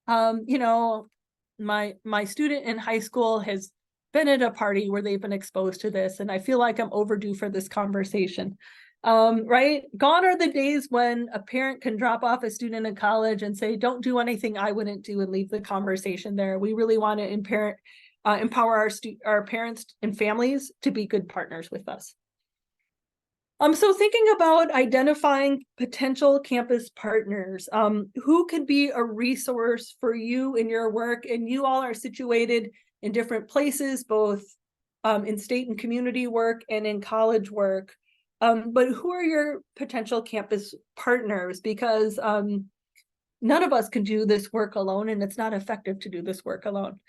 [SPEAKER 2] my student in high school has been at a party where they've been exposed to this, and I feel like I'm overdue for this conversation. Right? Gone are the days when a parent can drop off a student in college and say, don't do anything I wouldn't do, and leave the conversation there. We really want to empower our parents and families to be good partners with us. So thinking about identifying potential campus partners, who could be a resource for you in your work? And you all are situated in different places, both in state and community work and in college work. But who are your potential campus partners? Because none of us can do this work alone, and it's not effective to do this work alone.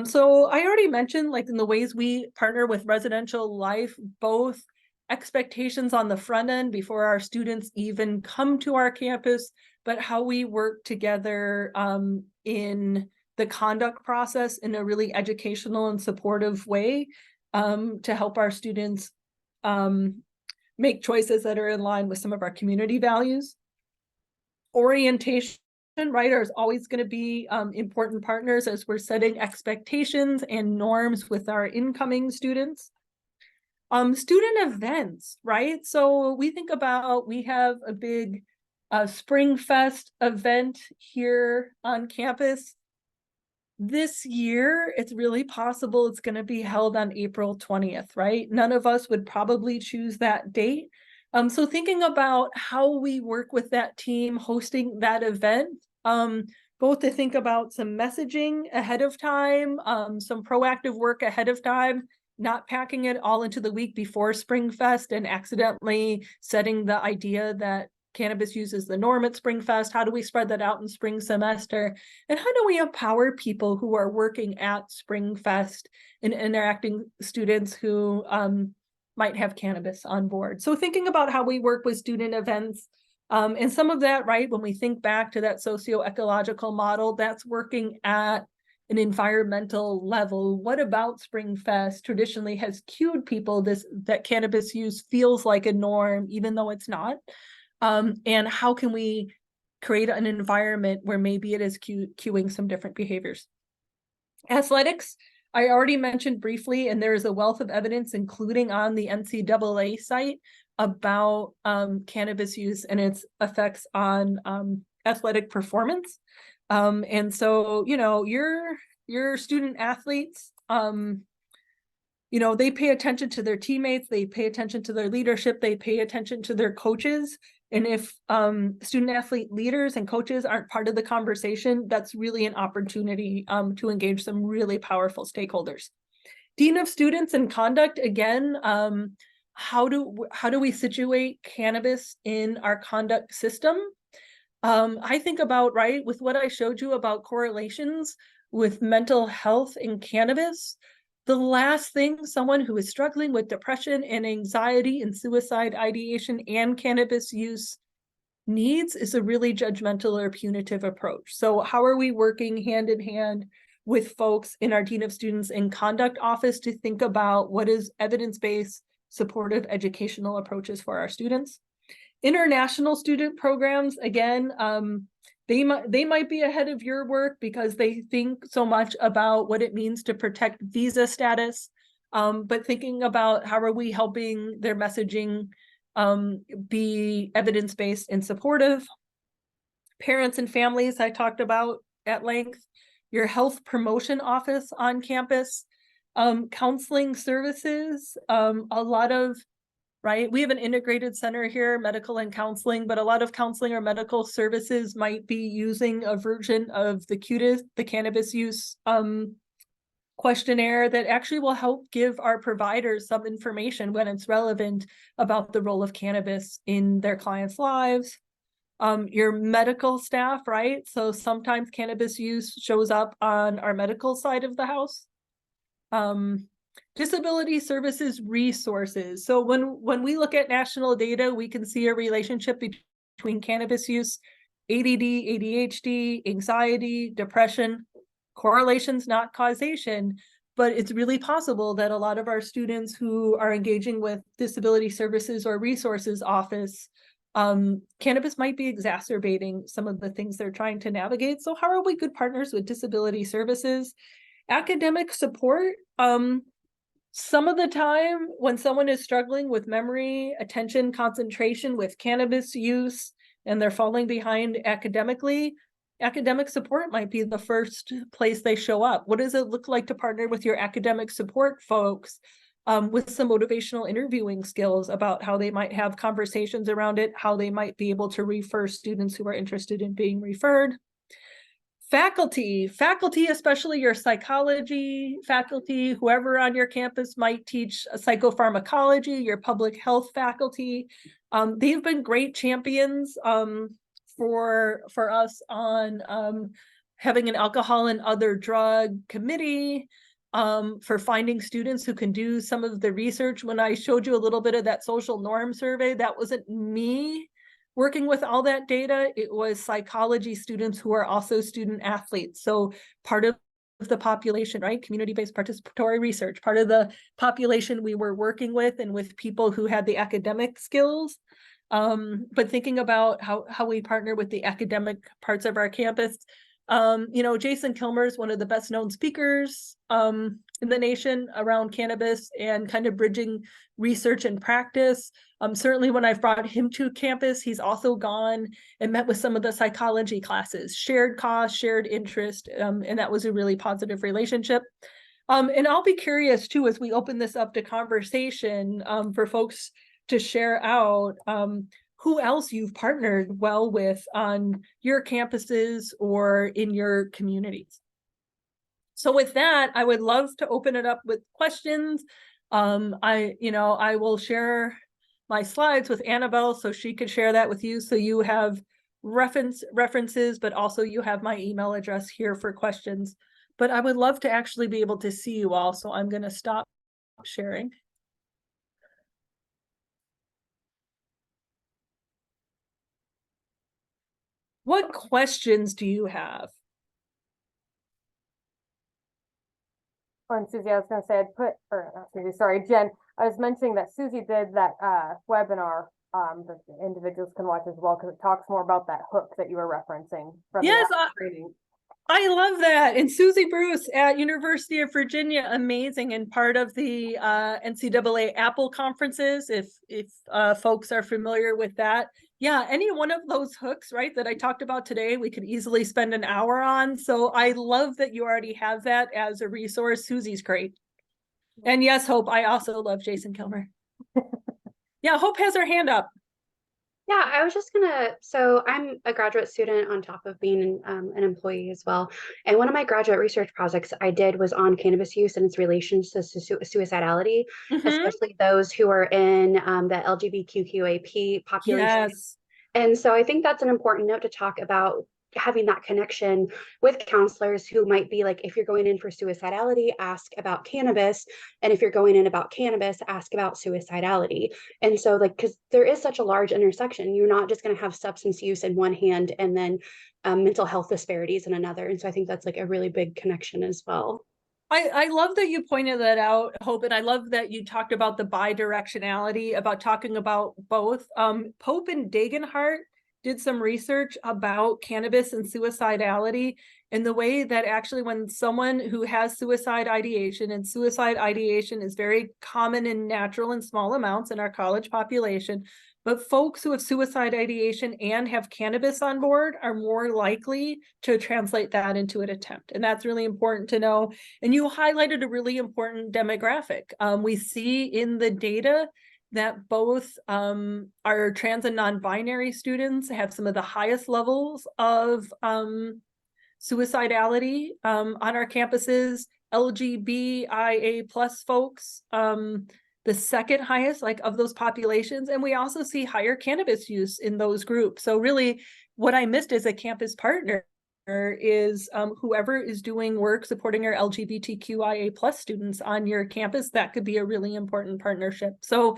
[SPEAKER 2] So I already mentioned, like, in the ways we partner with residential life, both expectations on the front end before our students even come to our campus, but how we work together in the conduct process in a really educational and supportive way to help our students make choices that are in line with some of our community values. Orientation, right, is always going to be important partners as we're setting expectations and norms with our incoming students. Student events, right? So we have a big Spring Fest event here on campus. This year, it's really possible it's going to be held on April 20th, right? None of us would probably choose that date. So thinking about how we work with that team hosting that event, both to think about some messaging ahead of time, some proactive work ahead of time, not packing it all into the week before Spring Fest and accidentally setting the idea that cannabis use is the norm at Spring Fest. How do we spread that out in spring semester? And how do we empower people who are working at Spring Fest and interacting students who might have cannabis on board? So thinking about how we work with student events, and some of that, right, when we think back to that socio-ecological model, that's working at an environmental level. What about Spring Fest traditionally has cued people that cannabis use feels like a norm, even though it's not? And how can we create an environment where maybe it is cueing some different behaviors? Athletics, I already mentioned briefly, and there is a wealth of evidence, including on the NCAA site, about cannabis use and its effects on athletic performance. And so, your student athletes, they pay attention to their teammates, they pay attention to their leadership, they pay attention to their coaches. And if student athlete leaders and coaches aren't part of the conversation, that's really an opportunity to engage some really powerful stakeholders. Dean of Students and Conduct, again, how do we situate cannabis in our conduct system? I think about, right, with what I showed you about correlations with mental health and cannabis, The last thing someone who is struggling with depression and anxiety and suicide ideation and cannabis use needs is a really judgmental or punitive approach. So how are we working hand in hand with folks in our Dean of Students and Conduct Office to think about what is evidence-based supportive educational approaches for our students? International student programs, again, they might be ahead of your work because they think so much about what it means to protect visa status, but thinking about how are we helping their messaging be evidence-based and supportive. Parents and families, I talked about at length. Your health promotion office on campus, counseling services, a lot of, right? We have an integrated center here, medical and counseling, but a lot of counseling or medical services might be using a version of the CUTIS, the cannabis use questionnaire that actually will help give our providers some information when it's relevant about the role of cannabis in their clients' lives. Your medical staff, right? So sometimes cannabis use shows up on our medical side of the house. Disability services resources. So when we look at national data, we can see a relationship between cannabis use, ADD, ADHD, anxiety, depression, correlations, not causation, but it's really possible that a lot of our students who are engaging with disability services or resources office, cannabis might be exacerbating some of the things they're trying to navigate. So how are we good partners with disability services? Academic support, some of the time when someone is struggling with memory, attention, concentration with cannabis use, and they're falling behind academically, academic support might be the first place they show up. What does it look like to partner with your academic support folks with some motivational interviewing skills about how they might have conversations around it, how they might be able to refer students who are interested in being referred? Faculty, especially your psychology faculty, whoever on your campus might teach psychopharmacology, your public health faculty. They've been great champions for us on having an alcohol and other drug committee, for finding students who can do some of the research. When I showed you a little bit of that social norm survey, that wasn't me working with all that data. It was psychology students who are also student athletes. So part of the population, right? Community-based participatory research, part of the population we were working with and with people who had the academic skills. But thinking about how we partner with the academic parts of our campus. Jason Kilmer is one of the best known speakers in the nation around cannabis and kind of bridging research and practice. Certainly when I've brought him to campus, he's also gone and met with some of the psychology classes, shared cost, shared interest, and that was a really positive relationship. And I'll be curious too, as we open this up to conversation, for folks to share out who else you've partnered well with on your campuses or in your communities. So with that, I would love to open it up with questions. I will share my slides with Annabelle so she could share that with you. So you have references, but also you have my email address here for questions. But I would love to actually be able to see you all. So I'm going to stop sharing. What questions do you have?
[SPEAKER 1] Oh, and Susie, I was going to say, not Susie, sorry, Jen, I was mentioning that Susie did that webinar that the individuals can watch as well, because it talks more about that hook that you were referencing from
[SPEAKER 2] yes,
[SPEAKER 1] the training.
[SPEAKER 2] I love that. And Susie Bruce at University of Virginia, amazing, and part of the NCAA Apple conferences, if folks are familiar with that. Yeah, any one of those hooks, right, that I talked about today, we could easily spend an hour on. So I love that you already have that as a resource. Susie's great. And yes, Hope, I also love Jason Kilmer. Yeah, Hope has her hand up.
[SPEAKER 3] Yeah, I was just so I'm a graduate student on top of being an employee as well. And one of my graduate research projects I did was on cannabis use and its relations to suicidality, especially those who are in the LGBTQAP population.
[SPEAKER 2] Yes.
[SPEAKER 3] And so I think that's an important note to talk about having that connection with counselors who might be like, if you're going in for suicidality, ask about cannabis. And if you're going in about cannabis, ask about suicidality. And so like, because there is such a large intersection, you're not just going to have substance use in one hand and then mental health disparities in another. And so I think that's like a really big connection as well.
[SPEAKER 2] I love that you pointed that out, Hope, and I love that you talked about the bi-directionality, about talking about both. Pope and Degenhardt did some research about cannabis and suicidality, and the way that actually when someone who has suicide ideation, and suicide ideation is very common and natural in small amounts in our college population, but folks who have suicide ideation and have cannabis on board are more likely to translate that into an attempt. And that's really important to know. And you highlighted a really important demographic. We see in the data that both our trans and non-binary students have some of the highest levels of suicidality on our campuses. LGBTIA plus folks, the second highest, like, of those populations. And we also see higher cannabis use in those groups. So really what I missed as a campus partner is whoever is doing work supporting our LGBTQIA plus students on your campus, that could be a really important partnership. So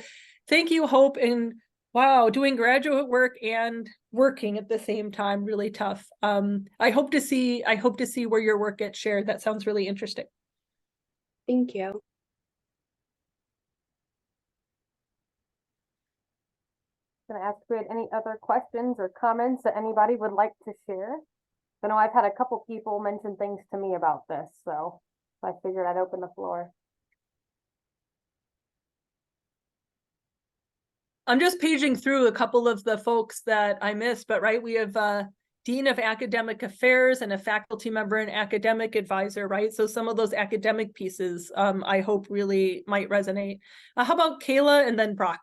[SPEAKER 2] thank you, Hope. And wow, doing graduate work and working at the same time, really tough. I hope to see where your work gets shared. That sounds really interesting.
[SPEAKER 3] Thank you.
[SPEAKER 1] Gonna ask if we had any other questions or comments that anybody would like to share. I know I've had a couple people mention things to me about this, so I figured I'd open the floor.
[SPEAKER 2] I'm just paging through a couple of the folks that I missed, but right, we have Dean of Academic Affairs and a faculty member and academic advisor, right? So some of those academic pieces I hope really might resonate. How about Kayla and then Brock?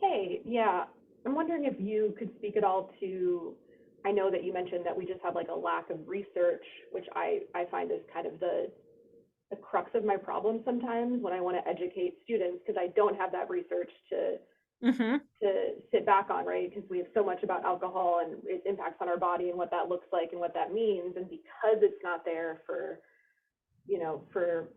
[SPEAKER 4] Hey, yeah, I'm wondering if you could speak at all to, I know that you mentioned that we just have like a lack of research, which I find is kind of the crux of my problem sometimes when I want to educate students, because I don't have that research to sit back on, right? Because we have so much about alcohol and its impacts on our body and what that looks like and what that means. And because it's not there for, you know, for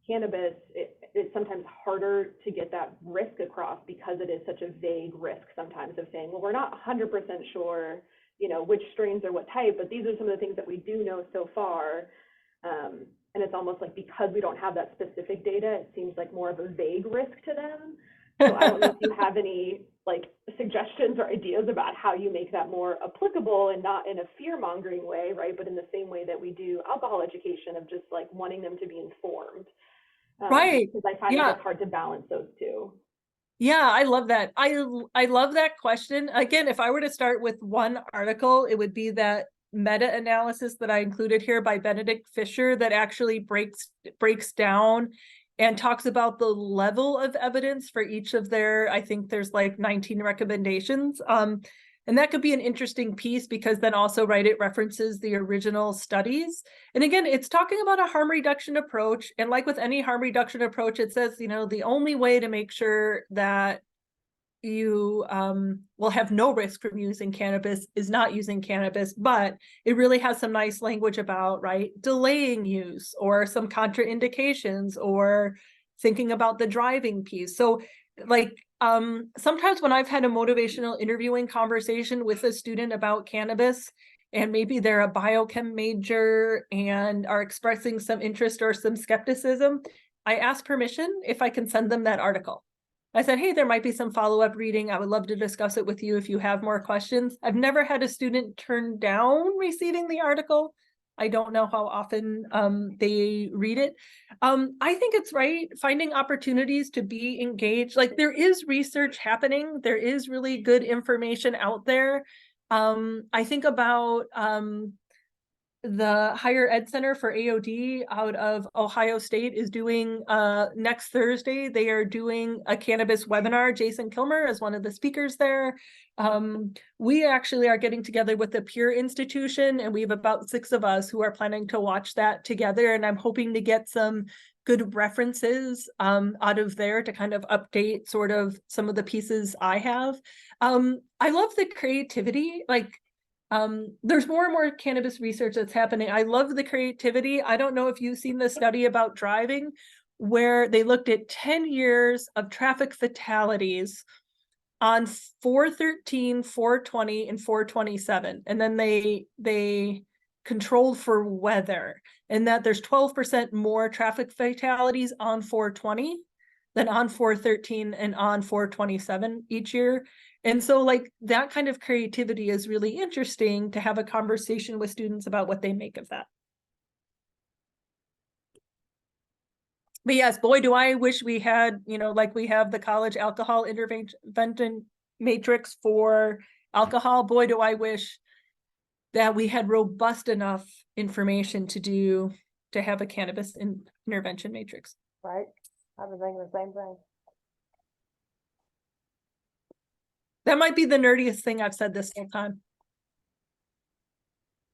[SPEAKER 4] cannabis, it's sometimes harder to get that risk across because it is such a vague risk sometimes of saying, well, we're not 100% sure, you know, which strains are what type, but these are some of the things that we do know so far. And it's almost like because we don't have that specific data, it seems like more of a vague risk to them. So I don't know if you have any like suggestions or ideas about how you make that more applicable and not in a fear-mongering way, right? But in the same way that we do alcohol education of just like wanting them to be informed.
[SPEAKER 2] Right.
[SPEAKER 4] Because I find it's hard to balance those two.
[SPEAKER 2] Yeah, I love that. I love that question. Again, if I were to start with one article, it would be that meta-analysis that I included here by Benedict Fisher that actually breaks down and talks about the level of evidence for each of their, I think there's like 19 recommendations. And that could be an interesting piece because then also, right, it references the original studies. And again, it's talking about a harm reduction approach. And like with any harm reduction approach, it says, you know, the only way to make sure that you will have no risk from using cannabis is not using cannabis, but it really has some nice language about, right, delaying use or some contraindications or thinking about the driving piece. So like sometimes when I've had a motivational interviewing conversation with a student about cannabis, and maybe they're a biochem major and are expressing some interest or some skepticism, I ask permission if I can send them that article. I said, hey, there might be some follow-up reading. I would love to discuss it with you if you have more questions. I've never had a student turn down receiving the article. I don't know how often they read it. I think it's right, finding opportunities to be engaged. Like there is research happening. There is really good information out there. I think about the Higher Ed Center for AOD out of Ohio State is doing next Thursday. They are doing a cannabis webinar. Jason Kilmer is one of the speakers there. We actually are getting together with the Peer Institution, and we have about 6 of us who are planning to watch that together. And I'm hoping to get some good references out of there to kind of update sort of some of the pieces I have. I love the creativity. Like, there's more and more cannabis research that's happening. I love the creativity. I don't know if you've seen the study about driving, where they looked at 10 years of traffic fatalities on 413, 420, and 427. And then they controlled for weather, and that there's 12% more traffic fatalities on 420 than on 413 and on 427 each year. And so like that kind of creativity is really interesting to have a conversation with students about what they make of that. But yes, boy, do I wish we had, like we have the college alcohol intervention matrix for alcohol. Boy, do I wish that we had robust enough information to have a cannabis intervention matrix.
[SPEAKER 1] Right. I've been thinking the same thing.
[SPEAKER 2] That might be the nerdiest thing I've said this whole time.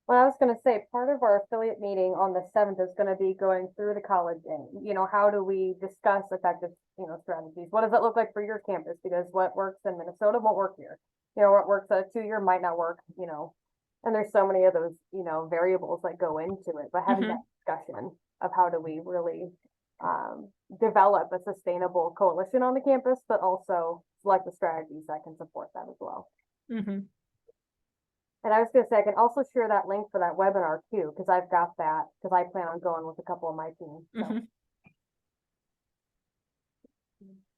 [SPEAKER 1] Well, I was going to say, part of our affiliate meeting on the 7th is going to be going through the college and, how do we discuss effective, strategies? What does it look like for your campus? Because what works in Minnesota won't work here. What works at a 2-year might not work, and there's so many of those, variables that go into it. But having that discussion of how do we really develop a sustainable coalition on the campus, but also select the strategies that can support that as well. And I was going to say, I can also share that link for that webinar too, because I've got that, because I plan on going with a couple of my team. So.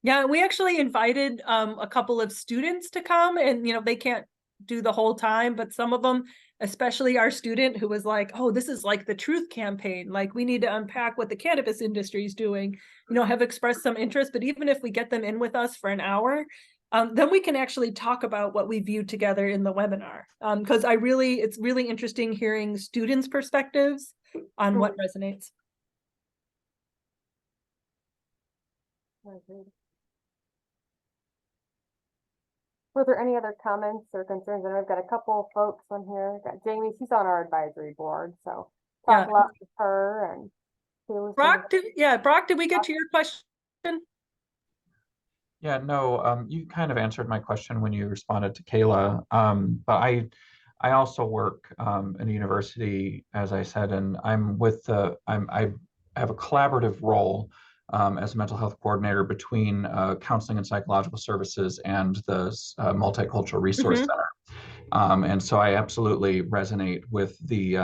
[SPEAKER 2] Yeah, we actually invited a couple of students to come, and they can't do the whole time, but some of them, especially our student who was like, oh, this is like the truth campaign, like we need to unpack what the cannabis industry is doing, have expressed some interest. But even if we get them in with us for an hour, then we can actually talk about what we viewed together in the webinar. Because it's really interesting hearing students' perspectives on what resonates.
[SPEAKER 1] Were there any other comments or concerns? I know I've got a couple of folks on here. Got Jamie, she's on our advisory board, so talk a lot with her. And
[SPEAKER 2] Brock, did we get to your question?
[SPEAKER 5] Yeah, no, you kind of answered my question when you responded to Kayla. But I also work in a university, as I said, and I'm with I have a collaborative role as a mental health coordinator between counseling and psychological services and the Multicultural Resource Center. And so I absolutely resonate with the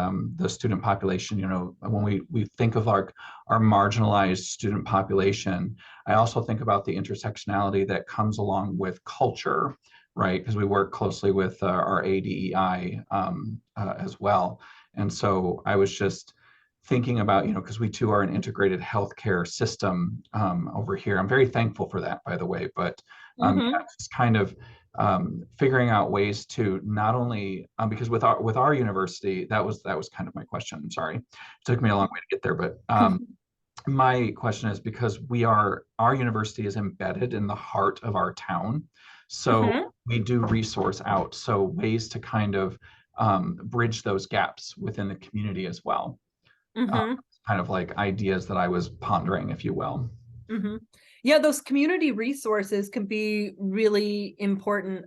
[SPEAKER 5] student population. When we think of our marginalized student population, I also think about the intersectionality that comes along with culture, right? Because we work closely with our ADEI as well. And so I was just thinking about, because we too are an integrated healthcare system over here. I'm very thankful for that, by the way, but just kind of figuring out ways to not only because with our university, that was kind of my question. I'm sorry, it took me a long way to get there, but my question is because our university is embedded in the heart of our town, so we do resource out, so ways to kind of bridge those gaps within the community as well. Kind of like ideas that I was pondering, if you will.
[SPEAKER 2] Yeah, those community resources can be really important.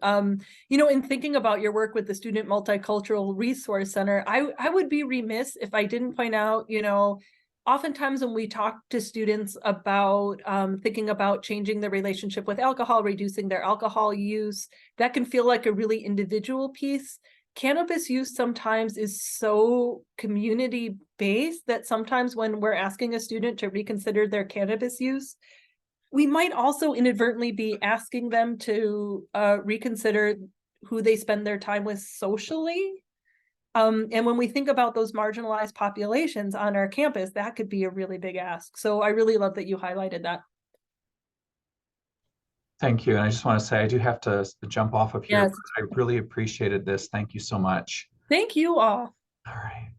[SPEAKER 2] In thinking about your work with the Student Multicultural Resource Center, I would be remiss if I didn't point out, oftentimes when we talk to students about thinking about changing their relationship with alcohol, reducing their alcohol use, that can feel like a really individual piece. Cannabis use sometimes is so community-based that sometimes when we're asking a student to reconsider their cannabis use, we might also inadvertently be asking them to reconsider who they spend their time with socially. And when we think about those marginalized populations on our campus, that could be a really big ask. So I really love that you highlighted that.
[SPEAKER 5] Thank you. And I just want to say, I do have to jump off of here.
[SPEAKER 2] Yes.
[SPEAKER 5] I really appreciated this. Thank you so much.
[SPEAKER 2] Thank you all.
[SPEAKER 5] All right.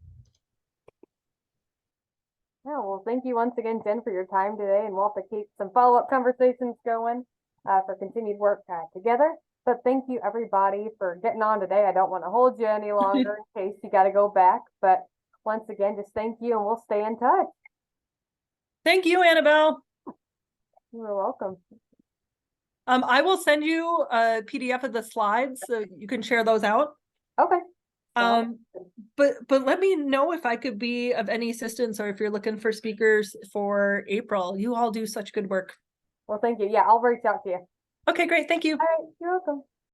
[SPEAKER 1] Yeah, well, thank you once again, Jen, for your time today, and we'll have to keep some follow-up conversations going for continued work together. But thank you, everybody, for getting on today. I don't want to hold you any longer in case you got to go back. But once again, just thank you, and we'll stay in touch.
[SPEAKER 2] Thank you, Annabelle.
[SPEAKER 1] You're welcome.
[SPEAKER 2] I will send you a PDF of the slides so you can share those out.
[SPEAKER 1] Okay.
[SPEAKER 2] But let me know if I could be of any assistance or if you're looking for speakers for April. You all do such good work.
[SPEAKER 1] Well, thank you. Yeah, I'll reach out to you.
[SPEAKER 2] Okay, great. Thank you.
[SPEAKER 1] All right, you're welcome.